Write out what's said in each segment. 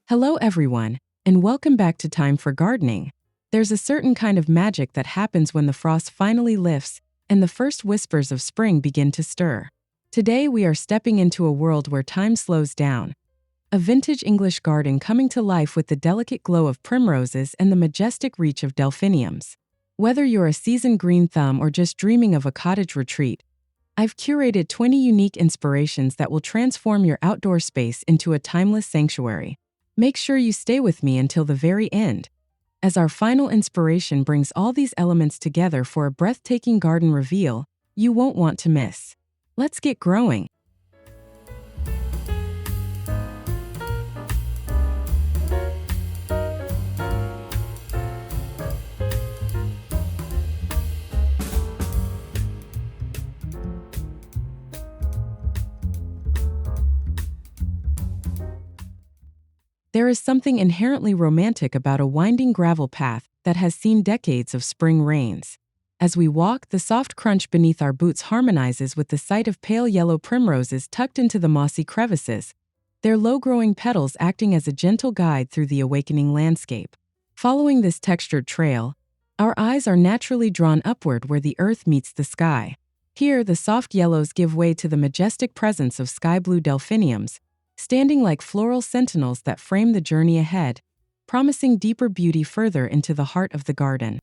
Hello everyone, and welcome back to Time for Gardening. There's a certain kind of magic that happens when the frost finally lifts and the first whispers of spring begin to stir. Today we are stepping into a world where time slows down. A vintage English garden coming to life with the delicate glow of primroses and the majestic reach of delphiniums. Whether you're a seasoned green thumb or just dreaming of a cottage retreat, I've curated 20 unique inspirations that will transform your outdoor space into a timeless sanctuary. Make sure you stay with me until the very end, as our final inspiration brings all these elements together for a breathtaking garden reveal you won't want to miss. Let's get growing. There is something inherently romantic about a winding gravel path that has seen decades of spring rains. As we walk, the soft crunch beneath our boots harmonizes with the sight of pale yellow primroses tucked into the mossy crevices, their low-growing petals acting as a gentle guide through the awakening landscape. Following this textured trail, our eyes are naturally drawn upward where the earth meets the sky. Here, the soft yellows give way to the majestic presence of sky-blue delphiniums, standing like floral sentinels that frame the journey ahead, promising deeper beauty further into the heart of the garden.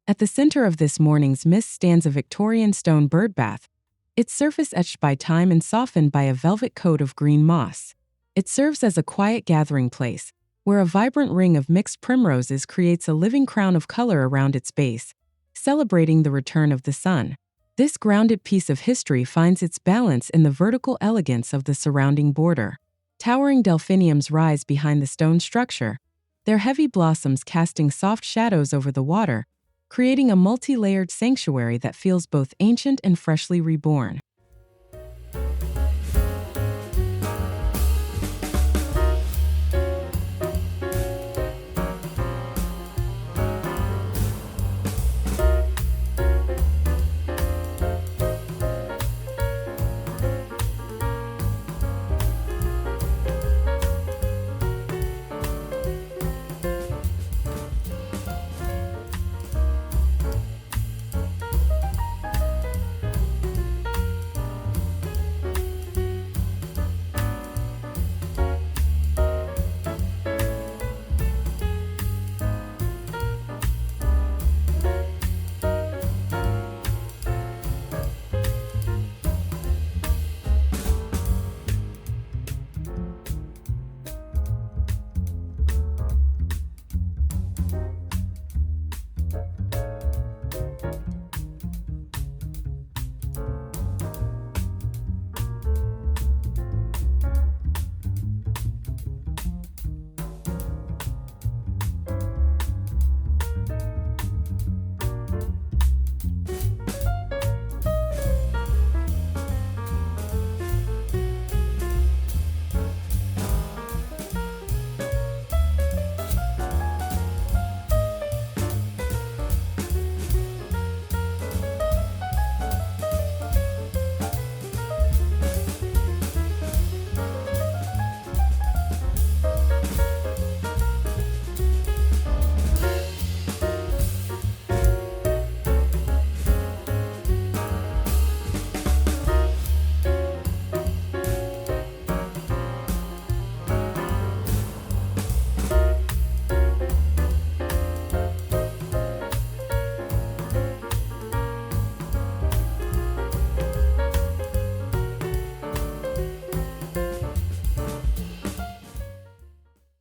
At the center of this morning's mist stands a Victorian stone birdbath, its surface etched by time and softened by a velvet coat of green moss. It serves as a quiet gathering place, where a vibrant ring of mixed primroses creates a living crown of color around its base, celebrating the return of the sun. This grounded piece of history finds its balance in the vertical elegance of the surrounding border. Towering delphiniums rise behind the stone structure, their heavy blossoms casting soft shadows over the water, creating a multi-layered sanctuary that feels both ancient and freshly reborn.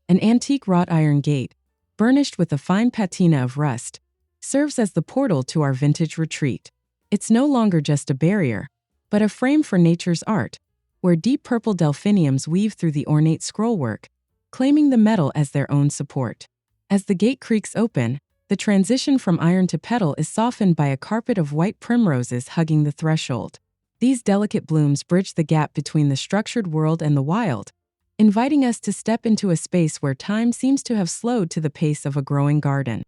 An antique wrought iron gate, burnished with a fine patina of rust, serves as the portal to our vintage retreat. It's no longer just a barrier, but a frame for nature's art, where deep purple delphiniums weave through the ornate scrollwork, claiming the metal as their own support. As the gate creaks open, the transition from iron to petal is softened by a carpet of white primroses hugging the threshold. These delicate blooms bridge the gap between the structured world and the wild, inviting us to step into a space where time seems to have slowed to the pace of a growing garden.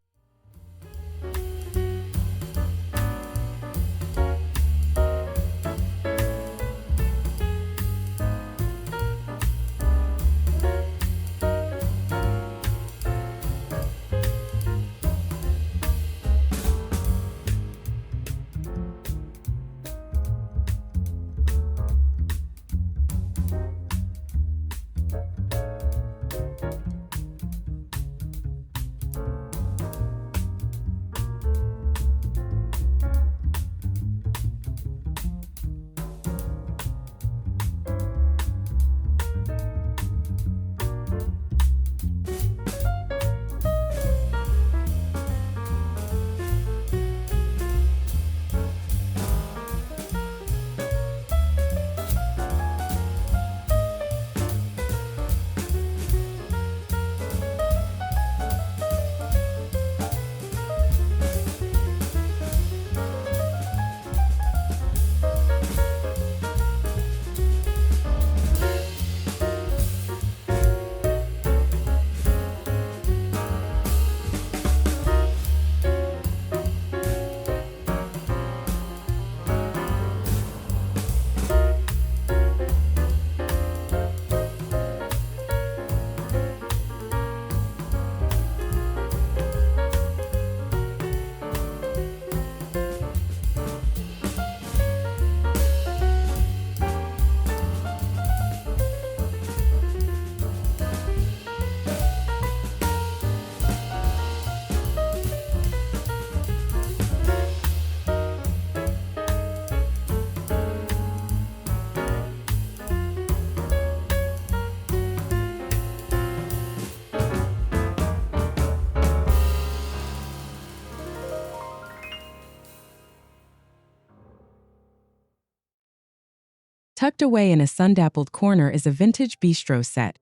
Tucked away in a sun-dappled corner is a vintage bistro set,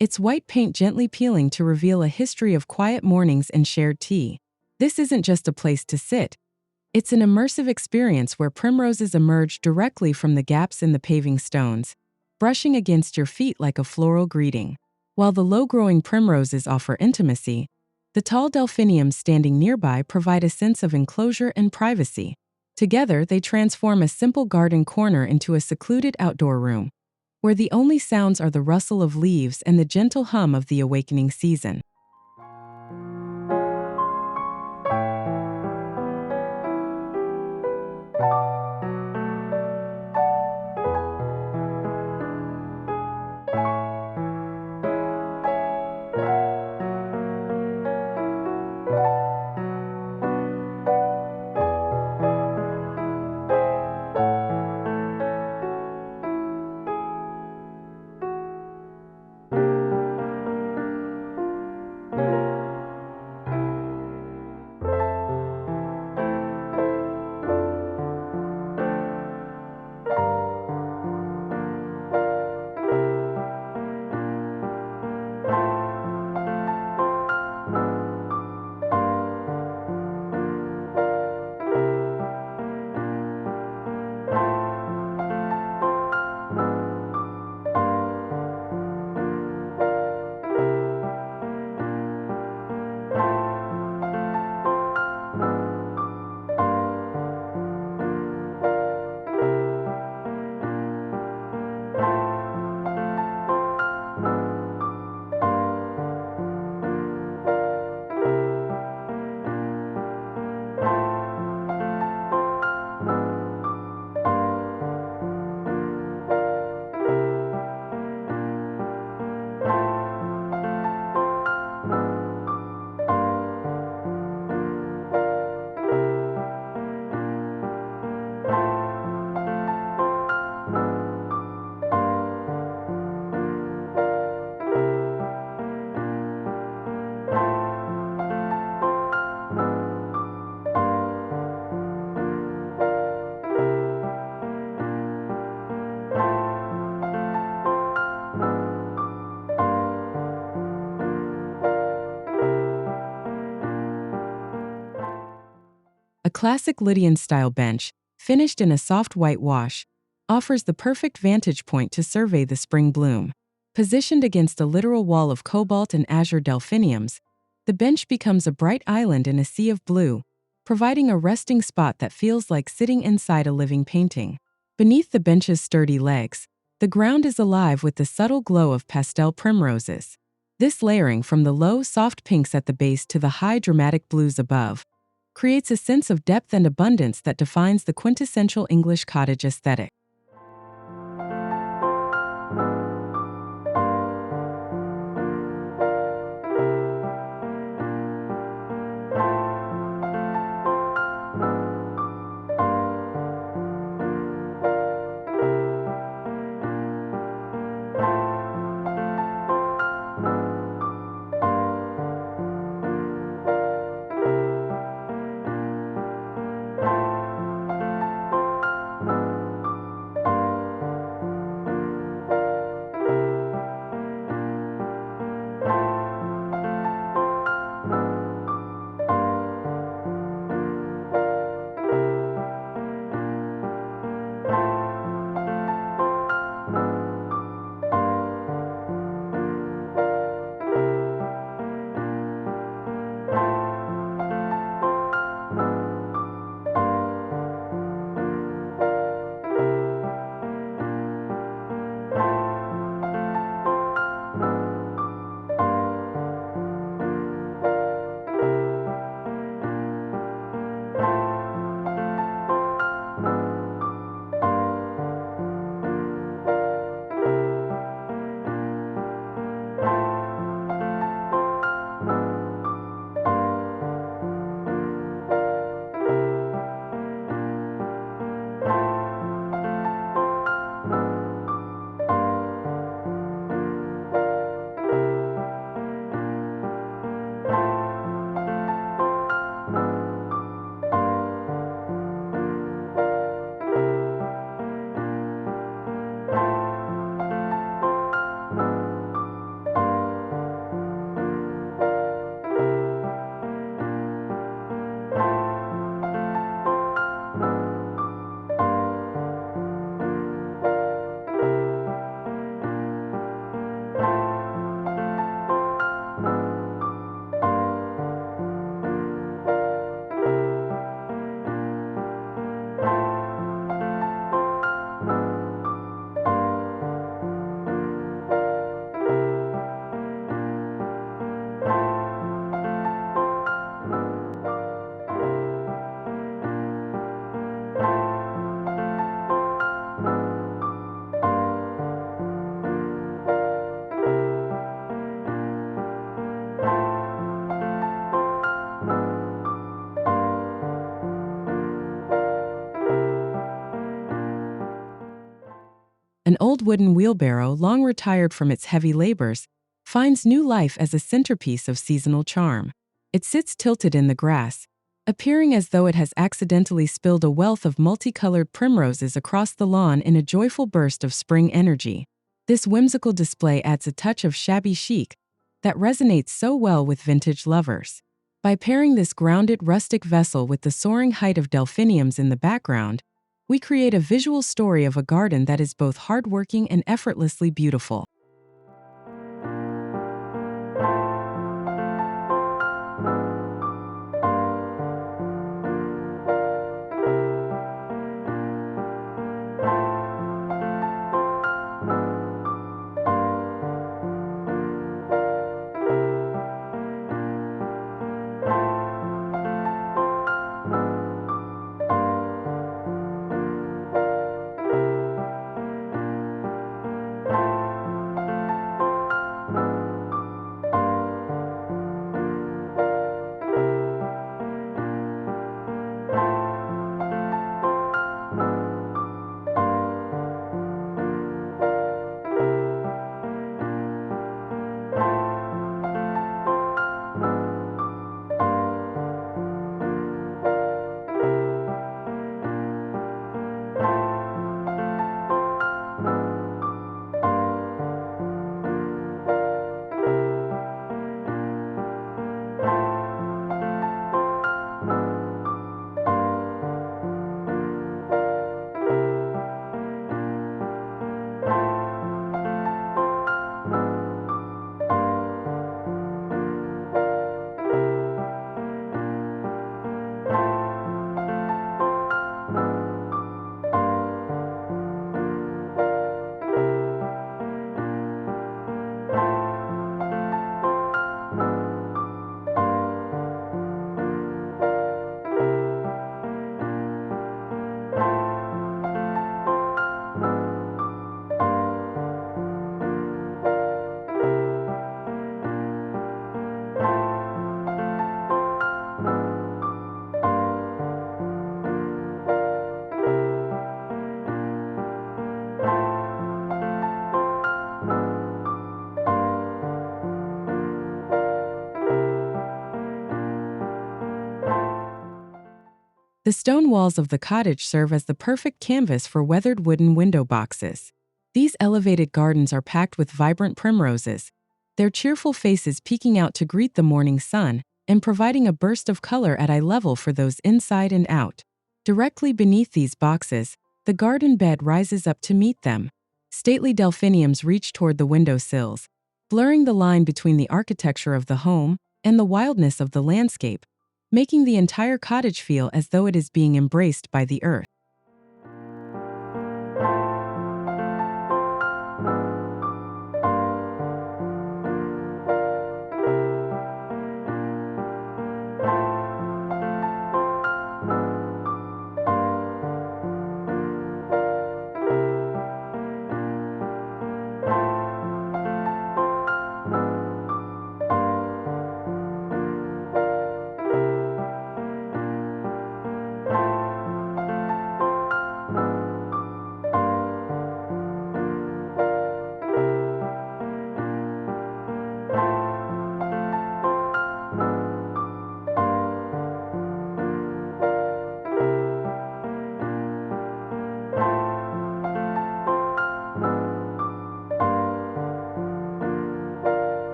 its white paint gently peeling to reveal a history of quiet mornings and shared tea. This isn't just a place to sit. It's an immersive experience where primroses emerge directly from the gaps in the paving stones, brushing against your feet like a floral greeting. While the low-growing primroses offer intimacy, the tall delphiniums standing nearby provide a sense of enclosure and privacy. Together, they transform a simple garden corner into a secluded outdoor room, where the only sounds are the rustle of leaves and the gentle hum of the awakening season. A classic Lydian-style bench, finished in a soft white wash, offers the perfect vantage point to survey the spring bloom. Positioned against a literal wall of cobalt and azure delphiniums, the bench becomes a bright island in a sea of blue, providing a resting spot that feels like sitting inside a living painting. Beneath the bench's sturdy legs, the ground is alive with the subtle glow of pastel primroses. This layering from the low, soft pinks at the base to the high, dramatic blues above creates a sense of depth and abundance that defines the quintessential English cottage aesthetic. An old wooden wheelbarrow, long retired from its heavy labors, finds new life as a centerpiece of seasonal charm. It sits tilted in the grass, appearing as though it has accidentally spilled a wealth of multicolored primroses across the lawn in a joyful burst of spring energy. This whimsical display adds a touch of shabby chic that resonates so well with vintage lovers. By pairing this grounded, rustic vessel with the soaring height of delphiniums in the background, we create a visual story of a garden that is both hardworking and effortlessly beautiful. The stone walls of the cottage serve as the perfect canvas for weathered wooden window boxes. These elevated gardens are packed with vibrant primroses, their cheerful faces peeking out to greet the morning sun and providing a burst of color at eye level for those inside and out. Directly beneath these boxes, the garden bed rises up to meet them. Stately delphiniums reach toward the window sills, blurring the line between the architecture of the home and the wildness of the landscape, making the entire cottage feel as though it is being embraced by the earth.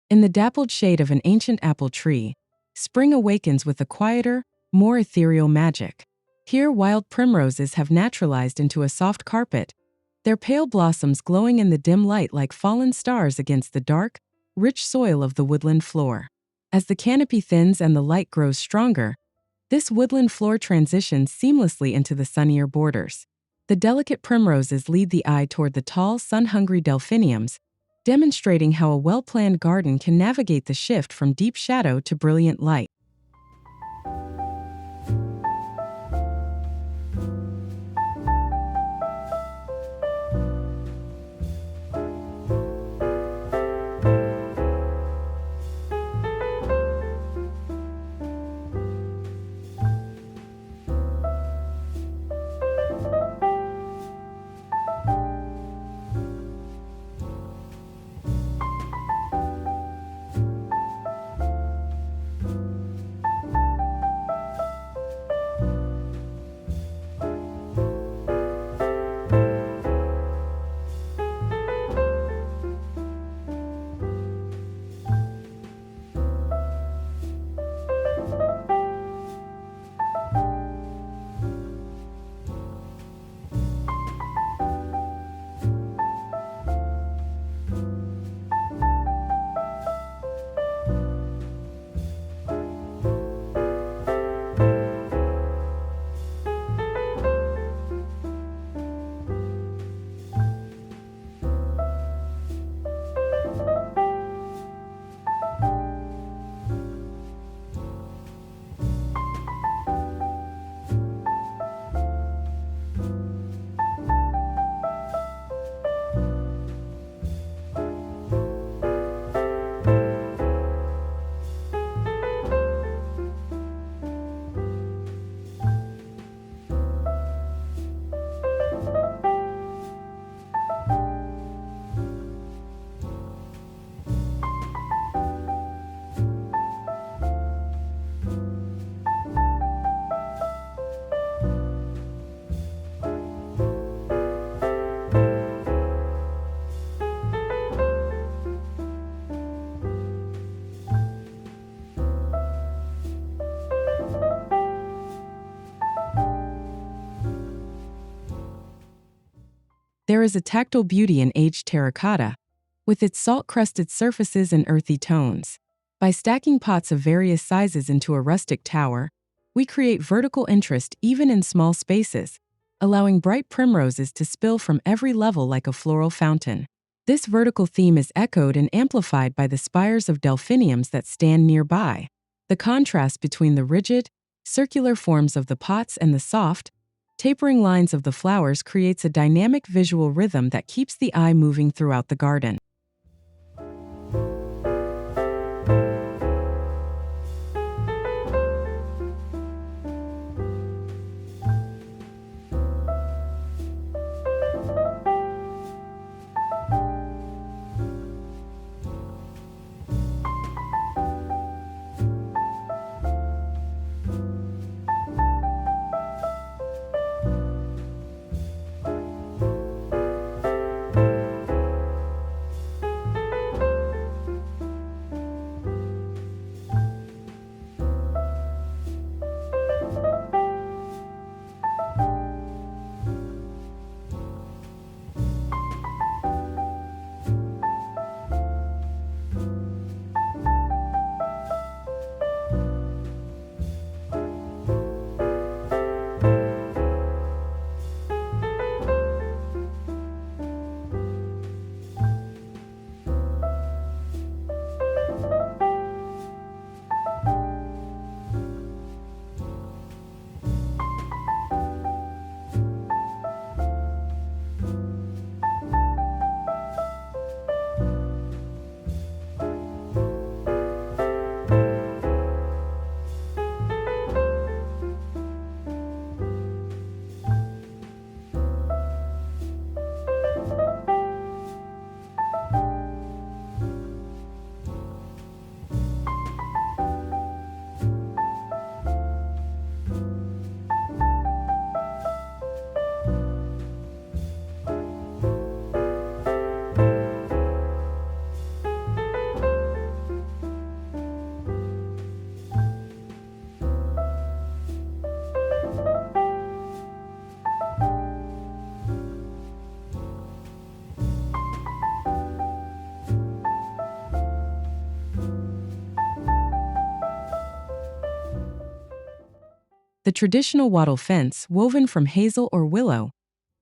In the dappled shade of an ancient apple tree, spring awakens with a quieter, more ethereal magic. Here, wild primroses have naturalized into a soft carpet, their pale blossoms glowing in the dim light like fallen stars against the dark, rich soil of the woodland floor. As the canopy thins and the light grows stronger, this woodland floor transitions seamlessly into the sunnier borders. The delicate primroses lead the eye toward the tall, sun-hungry delphiniums, demonstrating how a well-planned garden can navigate the shift from deep shadow to brilliant light. There is a tactile beauty in aged terracotta, with its salt-crusted surfaces and earthy tones. By stacking pots of various sizes into a rustic tower, we create vertical interest even in small spaces, allowing bright primroses to spill from every level like a floral fountain. This vertical theme is echoed and amplified by the spires of delphiniums that stand nearby. The contrast between the rigid, circular forms of the pots and the soft, tapering lines of the flowers creates a dynamic visual rhythm that keeps the eye moving throughout the garden. The traditional wattle fence, woven from hazel or willow,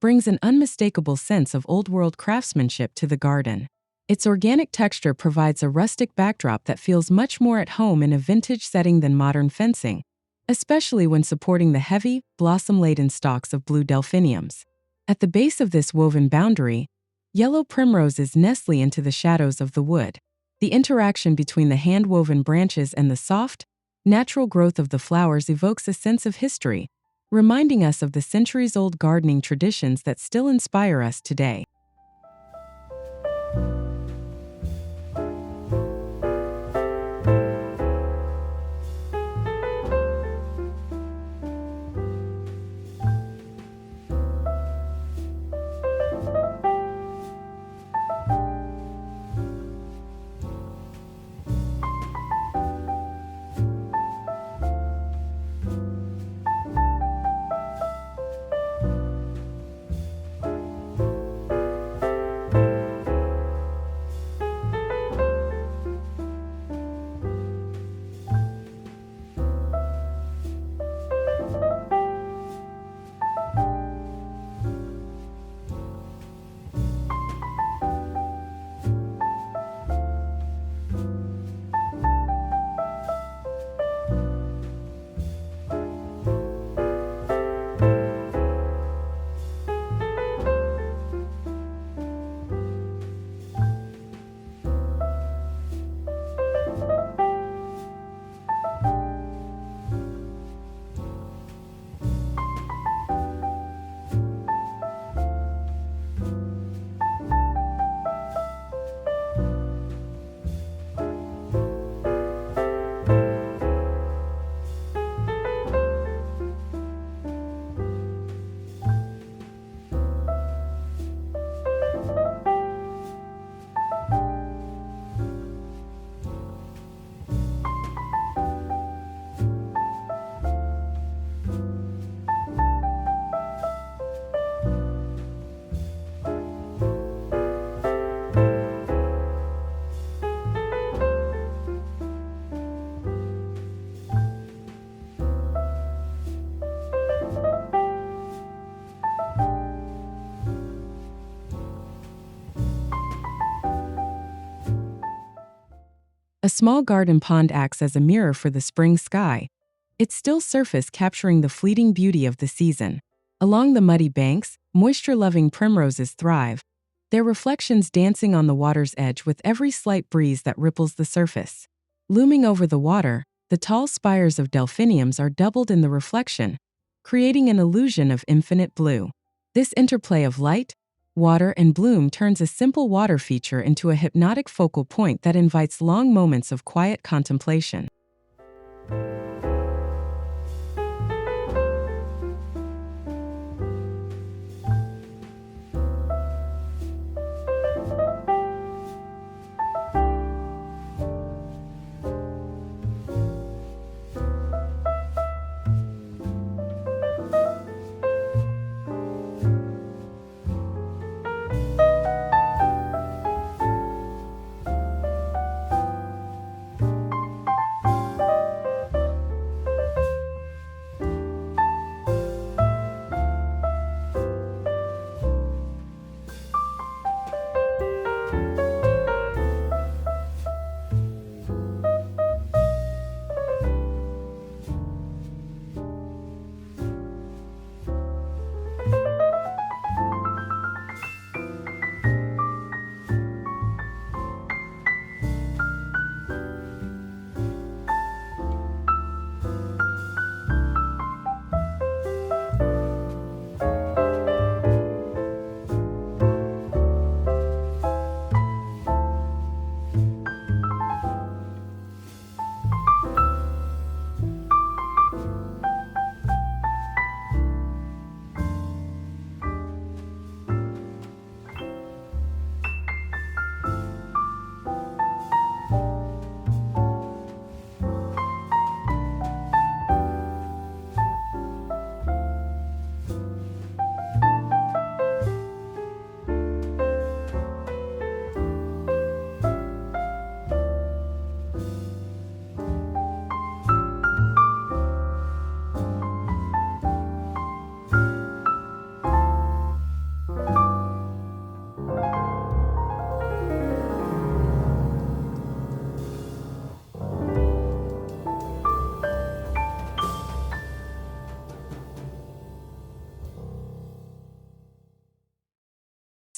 brings an unmistakable sense of old-world craftsmanship to the garden. Its organic texture provides a rustic backdrop that feels much more at home in a vintage setting than modern fencing, especially when supporting the heavy, blossom-laden stalks of blue delphiniums. At the base of this woven boundary, yellow primroses nestle into the shadows of the wood. The interaction between the hand-woven branches and the soft, natural growth of the flowers evokes a sense of history, reminding us of the centuries-old gardening traditions that still inspire us today. A small garden pond acts as a mirror for the spring sky, its still surface capturing the fleeting beauty of the season. Along the muddy banks, moisture-loving primroses thrive, their reflections dancing on the water's edge with every slight breeze that ripples the surface. Looming over the water, the tall spires of delphiniums are doubled in the reflection, creating an illusion of infinite blue. This interplay of light, water, and bloom turns a simple water feature into a hypnotic focal point that invites long moments of quiet contemplation.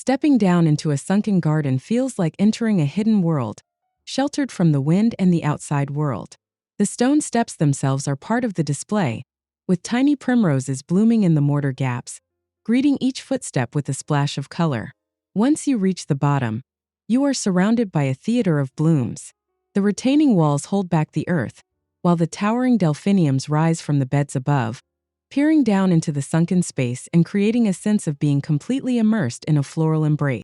Stepping down into a sunken garden feels like entering a hidden world, sheltered from the wind and the outside world. The stone steps themselves are part of the display, with tiny primroses blooming in the mortar gaps, greeting each footstep with a splash of color. Once you reach the bottom, you are surrounded by a theater of blooms. The retaining walls hold back the earth, while the towering delphiniums rise from the beds above, peering down into the sunken space and creating a sense of being completely immersed in a floral embrace.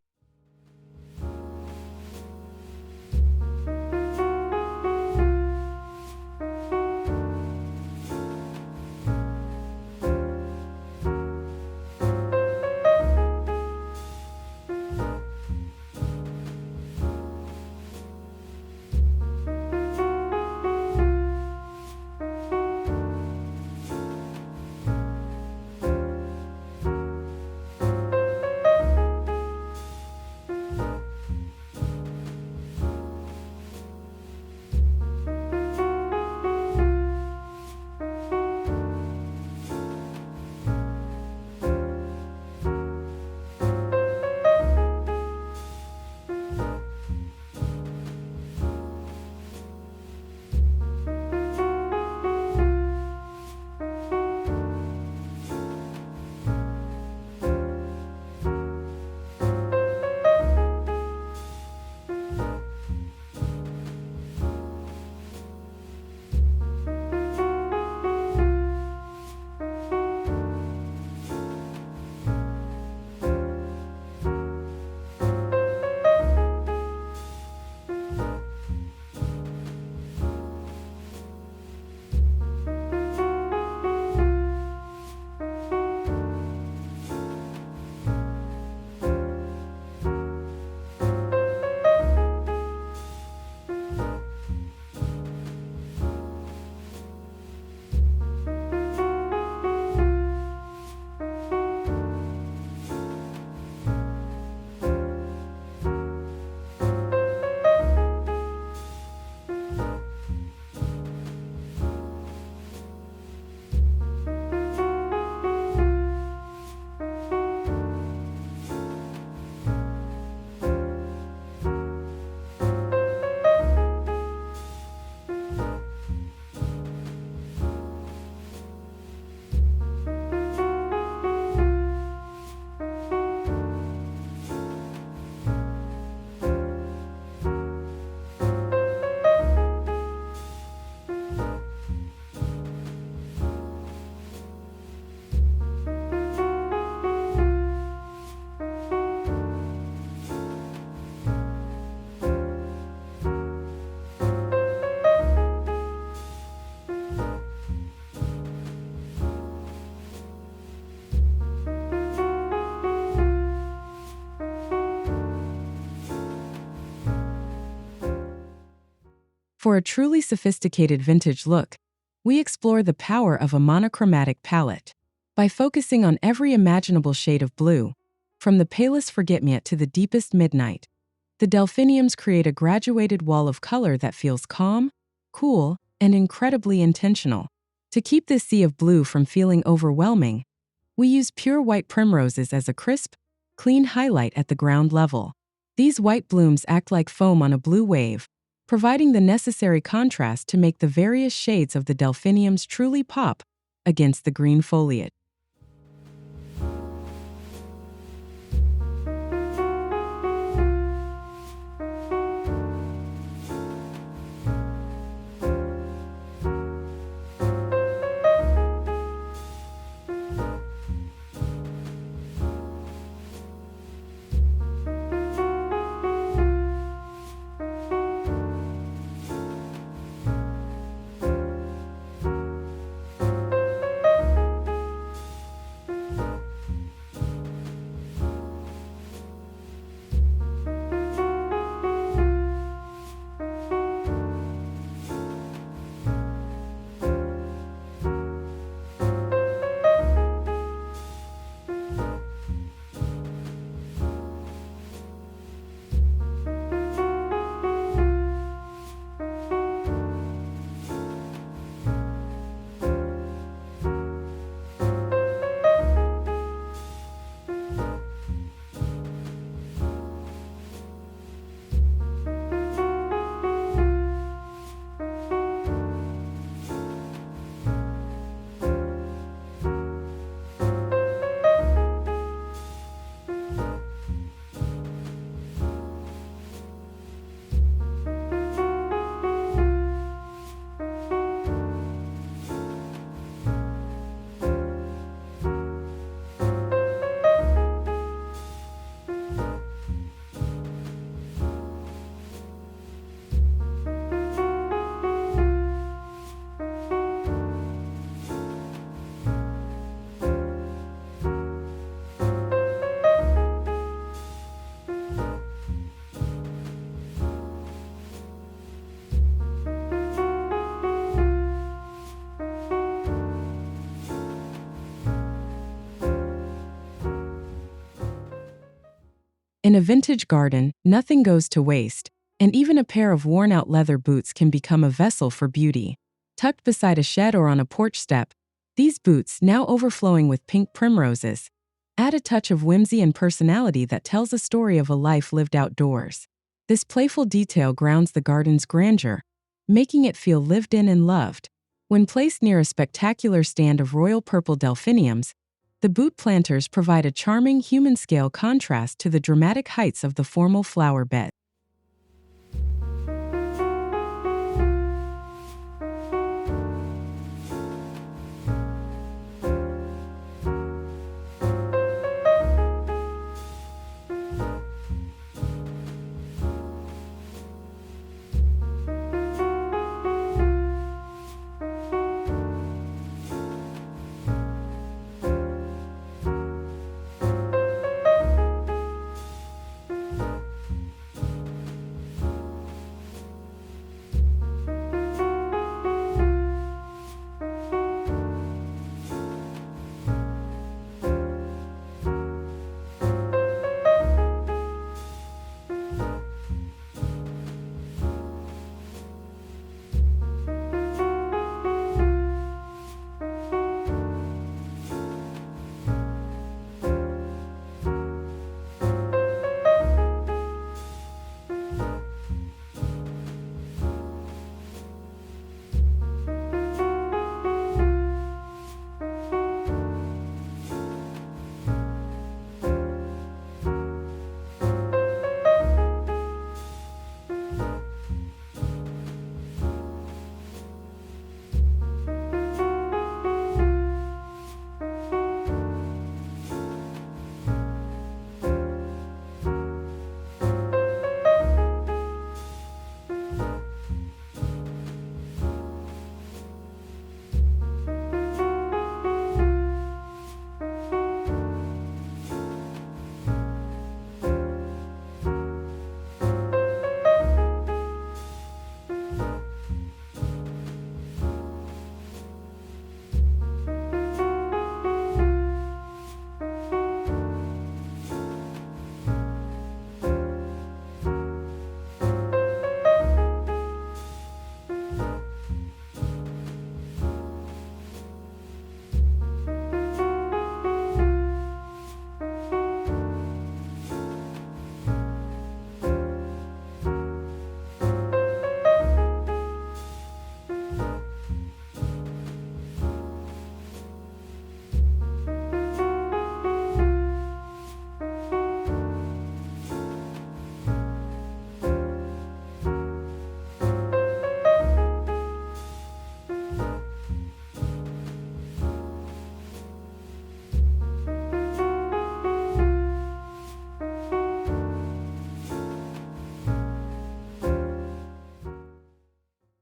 For a truly sophisticated vintage look, we explore the power of a monochromatic palette. By focusing on every imaginable shade of blue, from the palest forget-me-not to the deepest midnight, the Delphiniums create a graduated wall of color that feels calm, cool, and incredibly intentional. To keep this sea of blue from feeling overwhelming, we use pure white primroses as a crisp, clean highlight at the ground level. These white blooms act like foam on a blue wave, providing the necessary contrast to make the various shades of the Delphiniums truly pop against the green foliage. In a vintage garden, nothing goes to waste, and even a pair of worn-out leather boots can become a vessel for beauty. Tucked beside a shed or on a porch step, these boots, now overflowing with pink primroses, add a touch of whimsy and personality that tells a story of a life lived outdoors. This playful detail grounds the garden's grandeur, making it feel lived in and loved. When placed near a spectacular stand of royal purple delphiniums, the boot planters provide a charming human-scale contrast to the dramatic heights of the formal flower bed.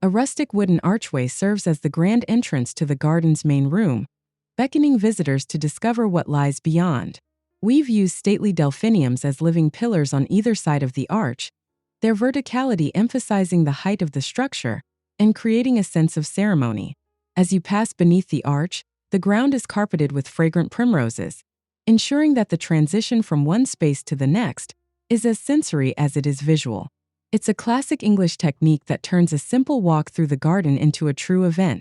A rustic wooden archway serves as the grand entrance to the garden's main room, beckoning visitors to discover what lies beyond. We've used stately delphiniums as living pillars on either side of the arch, their verticality emphasizing the height of the structure and creating a sense of ceremony. As you pass beneath the arch, the ground is carpeted with fragrant primroses, ensuring that the transition from one space to the next is as sensory as it is visual. It's a classic English technique that turns a simple walk through the garden into a true event.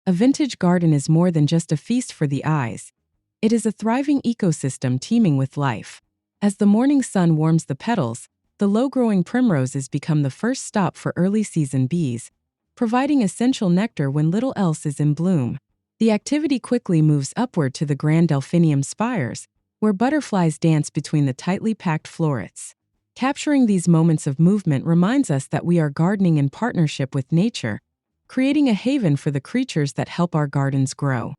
A vintage garden is more than just a feast for the eyes. It is a thriving ecosystem teeming with life. As the morning sun warms the petals, the low-growing primroses become the first stop for early-season bees, providing essential nectar when little else is in bloom. The activity quickly moves upward to the grand delphinium spires, where butterflies dance between the tightly packed florets. Capturing these moments of movement reminds us that we are gardening in partnership with nature, creating a haven for the creatures that help our gardens grow.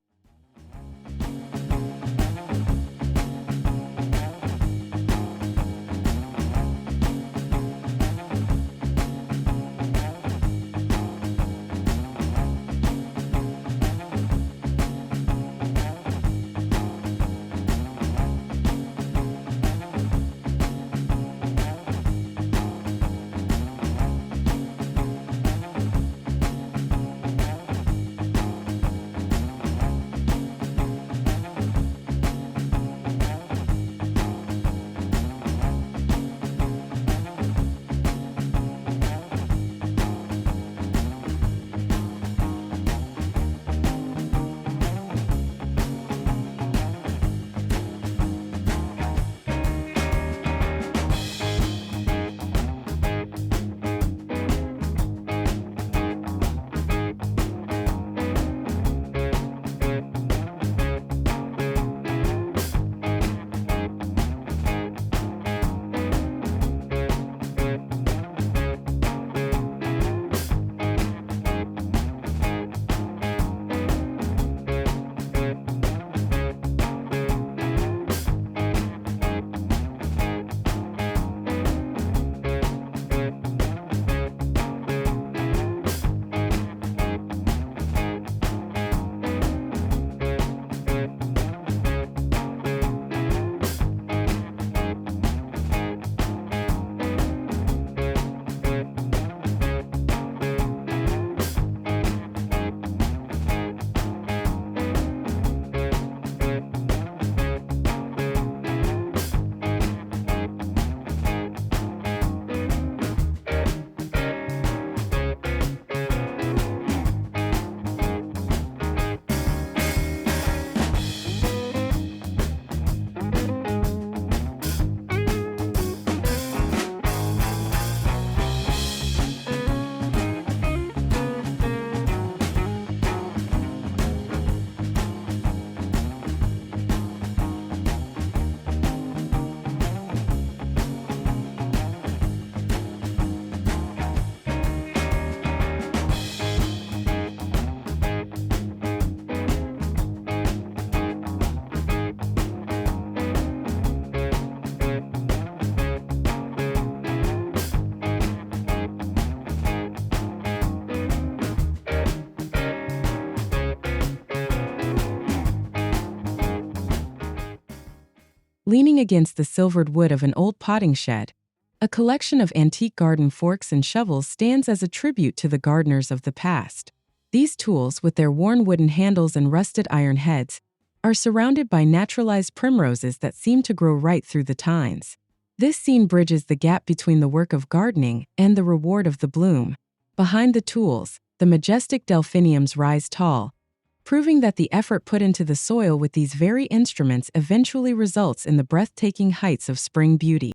Leaning against the silvered wood of an old potting shed, a collection of antique garden forks and shovels stands as a tribute to the gardeners of the past. These tools, with their worn wooden handles and rusted iron heads, are surrounded by naturalized primroses that seem to grow right through the tines. This scene bridges the gap between the work of gardening and the reward of the bloom. Behind the tools, the majestic delphiniums rise tall, proving that the effort put into the soil with these very instruments eventually results in the breathtaking heights of spring beauty.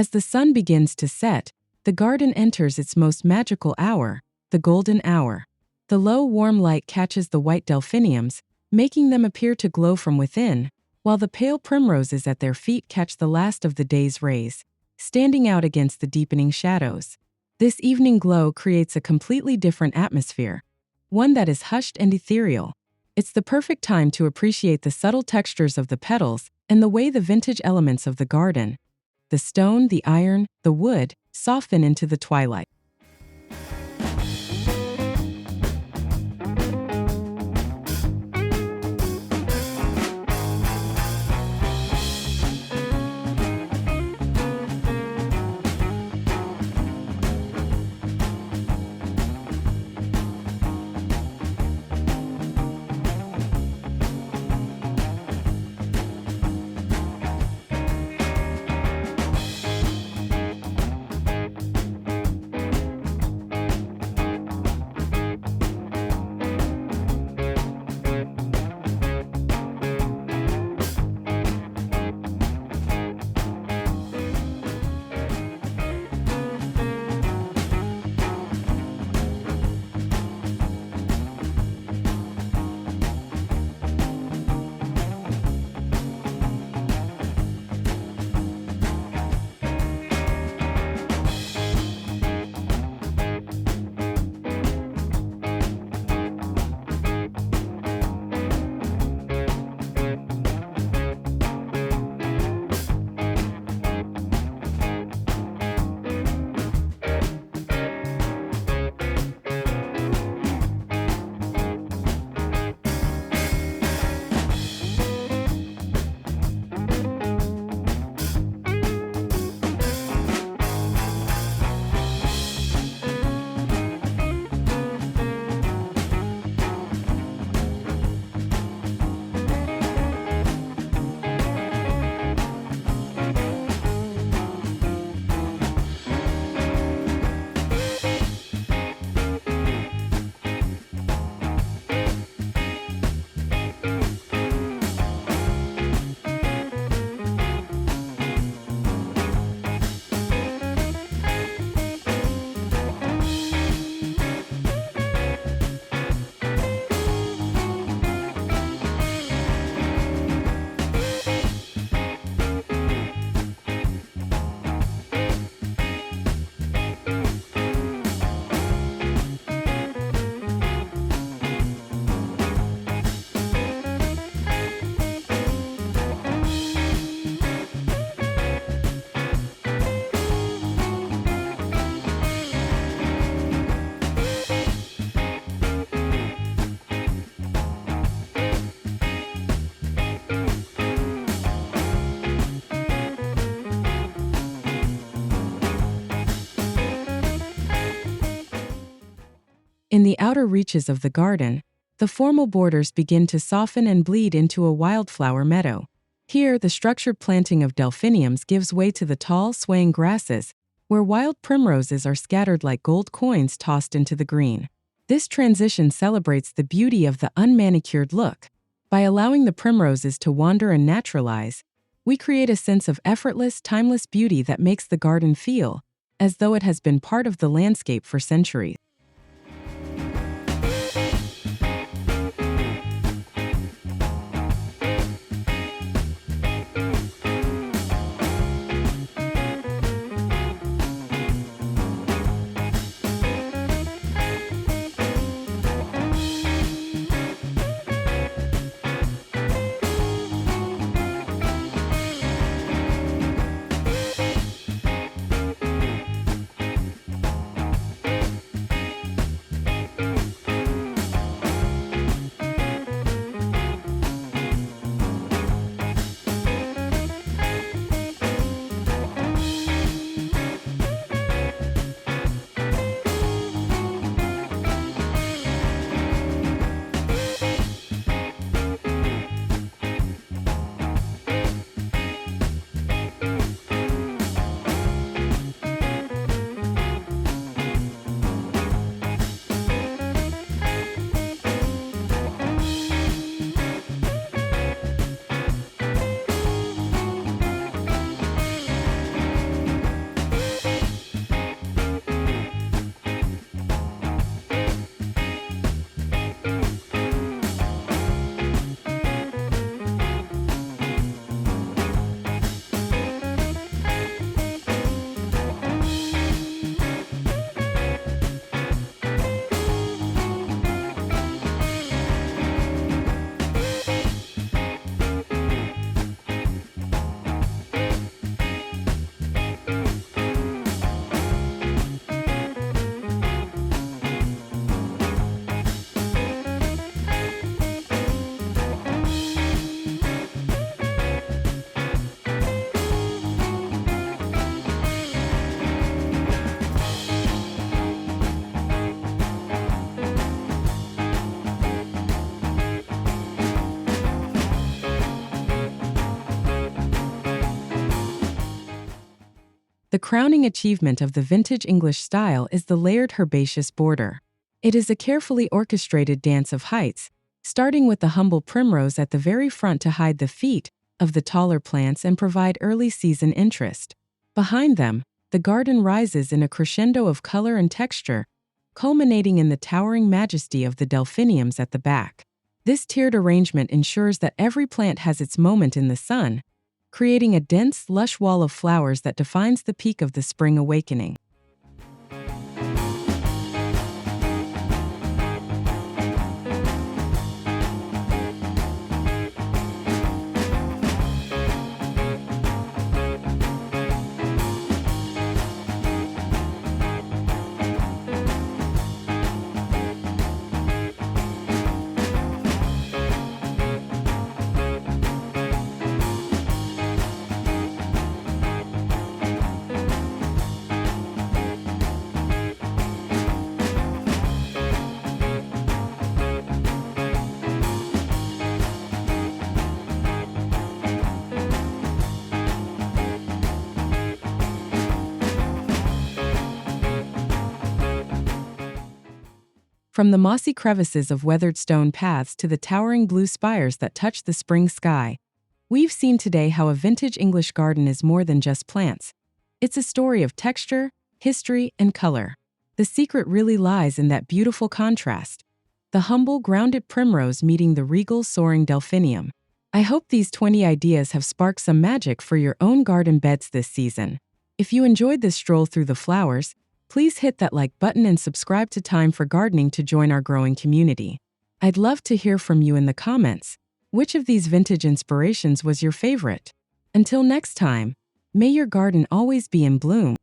As the sun begins to set, the garden enters its most magical hour, the golden hour. The low, warm light catches the white delphiniums, making them appear to glow from within, while the pale primroses at their feet catch the last of the day's rays, standing out against the deepening shadows. This evening glow creates a completely different atmosphere, one that is hushed and ethereal. It's the perfect time to appreciate the subtle textures of the petals and the way the vintage elements of the garden, the stone, the iron, the wood, soften into the twilight. In the outer reaches of the garden, the formal borders begin to soften and bleed into a wildflower meadow. Here, the structured planting of delphiniums gives way to the tall, swaying grasses, where wild primroses are scattered like gold coins tossed into the green. This transition celebrates the beauty of the unmanicured look. By allowing the primroses to wander and naturalize, we create a sense of effortless, timeless beauty that makes the garden feel as though it has been part of the landscape for centuries. The crowning achievement of the vintage English style is the layered herbaceous border. It is a carefully orchestrated dance of heights, starting with the humble primrose at the very front to hide the feet of the taller plants and provide early season interest. Behind them, the garden rises in a crescendo of color and texture, culminating in the towering majesty of the delphiniums at the back. This tiered arrangement ensures that every plant has its moment in the sun, creating a dense, lush wall of flowers that defines the peak of the spring awakening. From the mossy crevices of weathered stone paths to the towering blue spires that touch the spring sky, we've seen today how a vintage English garden is more than just plants. It's a story of texture, history, and color. The secret really lies in that beautiful contrast. The humble, grounded primrose meeting the regal, soaring delphinium. I hope these 20 ideas have sparked some magic for your own garden beds this season. If you enjoyed this stroll through the flowers, please hit that like button and subscribe to Time for Gardening to join our growing community. I'd love to hear from you in the comments. Which of these vintage inspirations was your favorite? Until next time, may your garden always be in bloom.